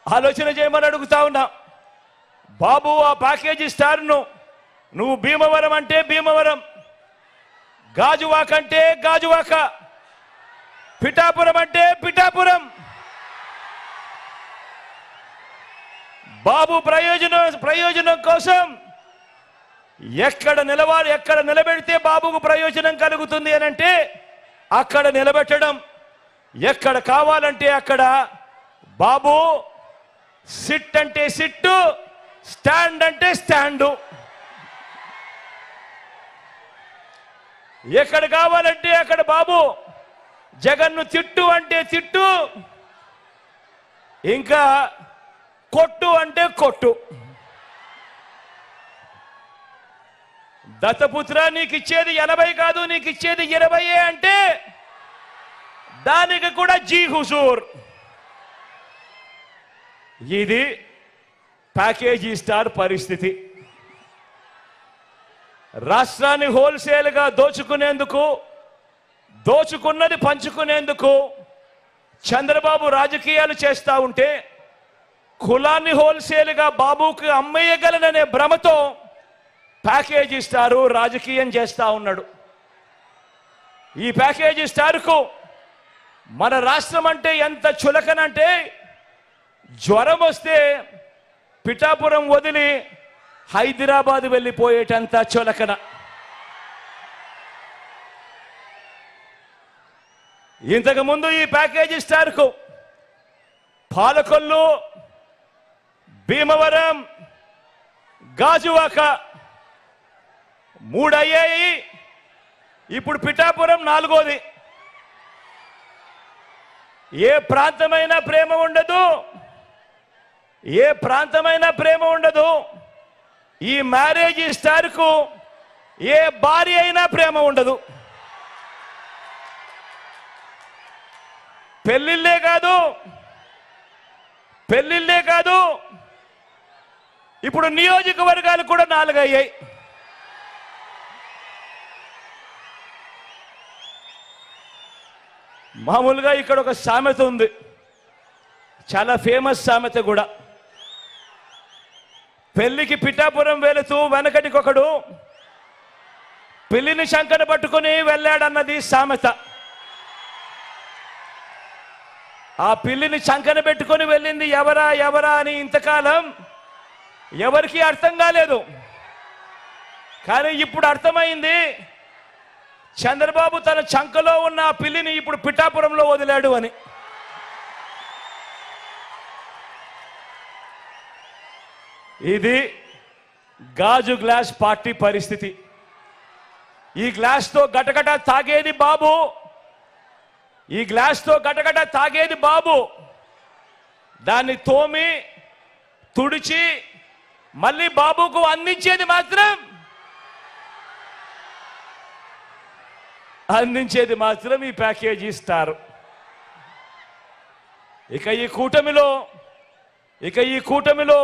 ఆలోచన చేయమని అడుగుతా ఉన్నా. బాబు, ఆ ప్యాకేజీ స్టార్ను నువ్వు భీమవరం అంటే భీమవరం, గాజువాక అంటే గాజువాక, పిఠాపురం అంటే పిఠాపురం. బాబు ప్రయోజనం కోసం ఎక్కడ నిలబెడితే బాబుకు ప్రయోజనం కలుగుతుంది అని అంటే అక్కడ నిలబెట్టడం. ఎక్కడ కావాలంటే అక్కడ బాబు సిట్ అంటే సిట్టు, స్టాండ్ అంటే స్టాండు. ఎక్కడ కావాలంటే అక్కడ బాబు జగన్ను తిట్టు అంటే తిట్టు, ఇంకా కొట్టు అంటే కొట్టు. దత్తపుత్ర, నీకు ఇచ్చేది 80 కాదు, నీకు ఇచ్చేది 20 అంటే దానికి కూడా జీ హుజూర్. ఇది ప్యాకేజీ స్టార్ పరిస్థితి. రాష్ట్రాన్ని హోల్సేల్గా దోచుకున్నది పంచుకునేందుకు చంద్రబాబు రాజకీయాలు చేస్తా ఉంటే, కులాన్ని హోల్సేల్గా బాబుకి అమ్మేయగలననే భ్రమతో ప్యాకేజీ స్టారు రాజకీయం చేస్తా ఉన్నాడు. ఈ ప్యాకేజీ స్టార్కు మన రాష్ట్రం అంటే ఎంత చులకనంటే, జ్వరం వస్తే పిఠాపురం వదిలి హైదరాబాద్ వెళ్ళిపోయేటంత చులకన. ఇంతకుముందు ఈ ప్యాకేజీ స్టార్కు పాలకొల్లు, భీమవరం, గాజువాక 3 అయ్యాయి. ఇప్పుడు పిఠాపురం 4వది. ఏ ప్రాంతమైనా ప్రేమ ఉండదు. ఈ మ్యారేజీ స్టార్కు ఏ భార్య అయినా ప్రేమ ఉండదు. పెళ్ళిళ్ళే కాదు, ఇప్పుడు నియోజకవర్గాలు కూడా 4 అయ్యాయి. మామూలుగా ఇక్కడ ఒక సామెత ఉంది, చాలా ఫేమస్ సామెత కూడా. పెళ్లికి పిఠాపురం వెళుతూ వెనకటికొకడు పిల్లిని శంకన పట్టుకుని వెళ్ళాడన్నది సామెత. ఆ పిల్లిని శంకన పెట్టుకుని వెళ్ళింది ఎవరా అని ఇంతకాలం ఎవరికీ అర్థం కాలేదు. కానీ ఇప్పుడు అర్థమైంది, చంద్రబాబు తన చంకలో ఉన్న ఆ పిల్లిని ఇప్పుడు పిఠాపురంలో వదిలాడు అని. ఇది గాజు గ్లాస్ పార్టీ పరిస్థితి. ఈ గ్లాస్తో గటగట తాగేది బాబు. దాన్ని తోమి తుడిచి మళ్ళీ బాబుకు అందించేది మాత్రం ఈ ప్యాకేజీ స్టార్. ఇక ఈ కూటమిలో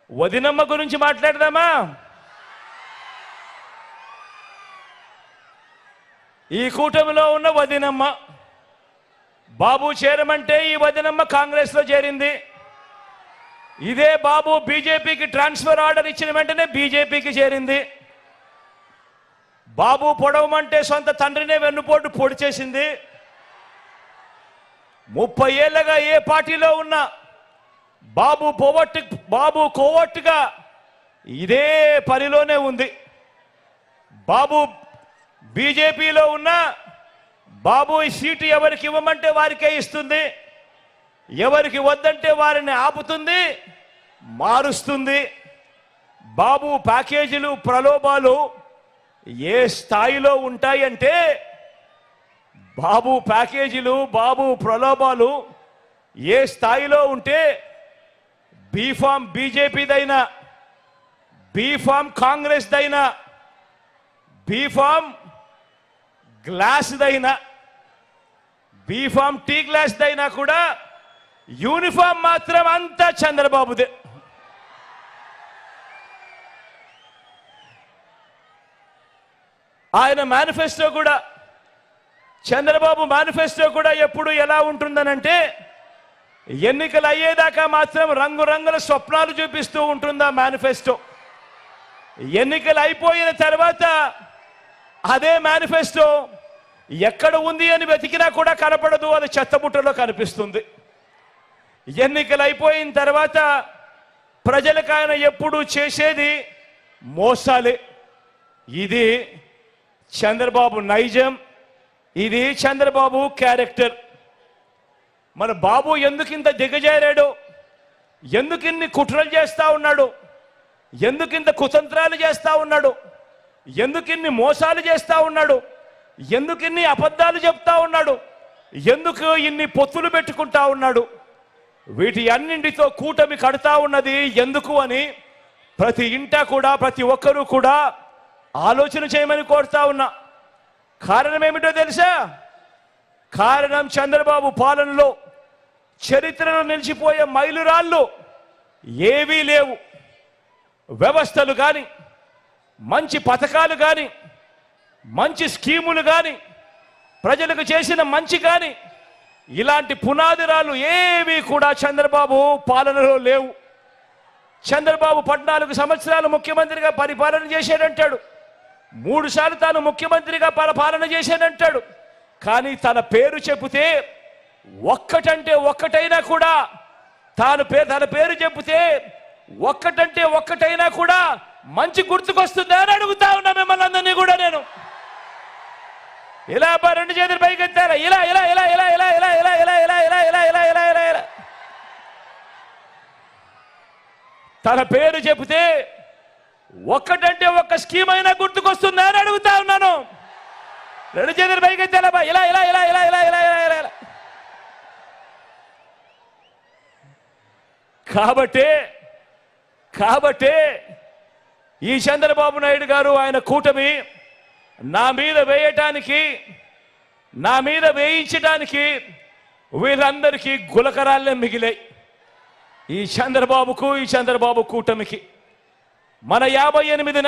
వదినమ్మ గురించి మాట్లాడదామా? ఈ కూటమిలో ఉన్న వదినమ్మ, బాబు చేరమంటే ఈ వదినమ్మ కాంగ్రెస్ లో చేరింది. ఇదే బాబు బీజేపీకి ట్రాన్స్ఫర్ ఆర్డర్ ఇచ్చిన వెంటనే బీజేపీకి చేరింది. బాబు పొడవమంటే సొంత తండ్రినే వెన్నుపోటు పొడి చేసింది. 30 ఏళ్లుగా ఏ పార్టీలో ఉన్నా బాబు కోవట్టుగా ఇదే పనిలోనే ఉంది. బాబు బీజేపీలో ఉన్న బాబు ఈ సీటు ఎవరికి ఇవ్వమంటే వారికే ఇస్తుంది, ఎవరికి వద్దంటే వారిని ఆపుతుంది, మారుస్తుంది. బాబు ప్యాకేజీలు, ప్రలోభాలు ఏ స్థాయిలో ఉంటాయంటే, బాబు ప్యాకేజీలు, బాబు ప్రలోభాలు ఏ స్థాయిలో ఉంటే, బీఫామ్ బీజేపీదైనా, బీఫామ్ కాంగ్రెస్దైనా, బీఫామ్ గ్లాస్దైనా, బీఫామ్ టీ గ్లాస్దైనా కూడా యూనిఫామ్ మాత్రం అంతా చంద్రబాబుదే. ఆయన మేనిఫెస్టో కూడా, చంద్రబాబు మేనిఫెస్టో కూడా ఎప్పుడు ఎలా ఉంటుందనంటే, ఎన్నికలు అయ్యేదాకా మాత్రం రంగురంగుల స్వప్నాలు చూపిస్తూ ఉంటుందా మేనిఫెస్టో. ఎన్నికలు అయిపోయిన తర్వాత అదే మేనిఫెస్టో ఎక్కడ ఉంది అని వెతికినా కూడా కనపడదు, అది చెత్తబుట్టలో కనిపిస్తుంది. ఎన్నికలు అయిపోయిన తర్వాత ప్రజలకు ఆయన ఎప్పుడు చేసేది మోసాలే. ఇది చంద్రబాబు నైజం, ఇది చంద్రబాబు క్యారెక్టర్. మన బాబు ఎందుకింత దిగజారాడు, ఎందుకిన్ని కుట్రలు చేస్తా ఉన్నాడు, ఎందుకింత కుతంత్రాలు చేస్తా ఉన్నాడు, ఎందుకిన్ని మోసాలు చేస్తా ఉన్నాడు, ఎందుకిన్ని అబద్ధాలు చెప్తా ఉన్నాడు, ఎందుకు ఇన్ని పొత్తులు పెట్టుకుంటా ఉన్నాడు, వీటి అన్నింటితో కూటమి కడతా ఉన్నది ఎందుకు అని ప్రతి ఇంటా కూడా ప్రతి ఒక్కరూ కూడా ఆలోచన చేయమని కోరుతా ఉన్నా. కారణం ఏమిటో తెలుసా? కారణం చంద్రబాబు పాలనలో చరిత్రలో నిలిచిపోయే మైలురాళ్ళు ఏవీ లేవు. వ్యవస్థలు కానీ, మంచి పథకాలు కానీ, మంచి స్కీములు కానీ, ప్రజలకు చేసిన మంచి కానీ, ఇలాంటి పునాదిరాలు ఏవి కూడా చంద్రబాబు పాలనలో లేవు. చంద్రబాబు 14 సంవత్సరాలు ముఖ్యమంత్రిగా పరిపాలన చేశాడంటాడు, 3 సార్లు తాను ముఖ్యమంత్రిగా పాలన చేశాడంటాడు. కానీ తన పేరు చెబితే ఒక్కటంటే ఒక్కటైనా కూడా తన పేరు చెబితే ఒక్కటైనా కూడా మంచి గుర్తుకొస్తుందా అని అడుగుతా ఉన్నా మిమ్మల్ని అందరినీ కూడా నేను. ఇలా 2 చేతులు పైకెత్తారా, ఇలా ఇలా ఇలా ఇలా ఇలా ఇలా ఇలా ఇలా ఇలా ఇలా ఇలా ఇలా ఇలా ఇలా ఇలా తన పేరు చెబితే ఒక్కటంటే ఒక్క స్కీమ్ అయినా గుర్తుకొస్తుందా అని అడుగుతా ఉన్నాను. 2 చేతులు పైకెత్తారా ఇలా ఇలా ఇలా ఇలా ఇలా ఇలా ఇలా ఇలా. కాబట్టే ఈ చంద్రబాబు నాయుడు గారు ఆయన కూటమి నా మీద వేయించడానికి వీళ్ళందరికీ గులకరాళ్ళే మిగిలాయి. ఈ చంద్రబాబు కూటమికి మన 58 నెలలు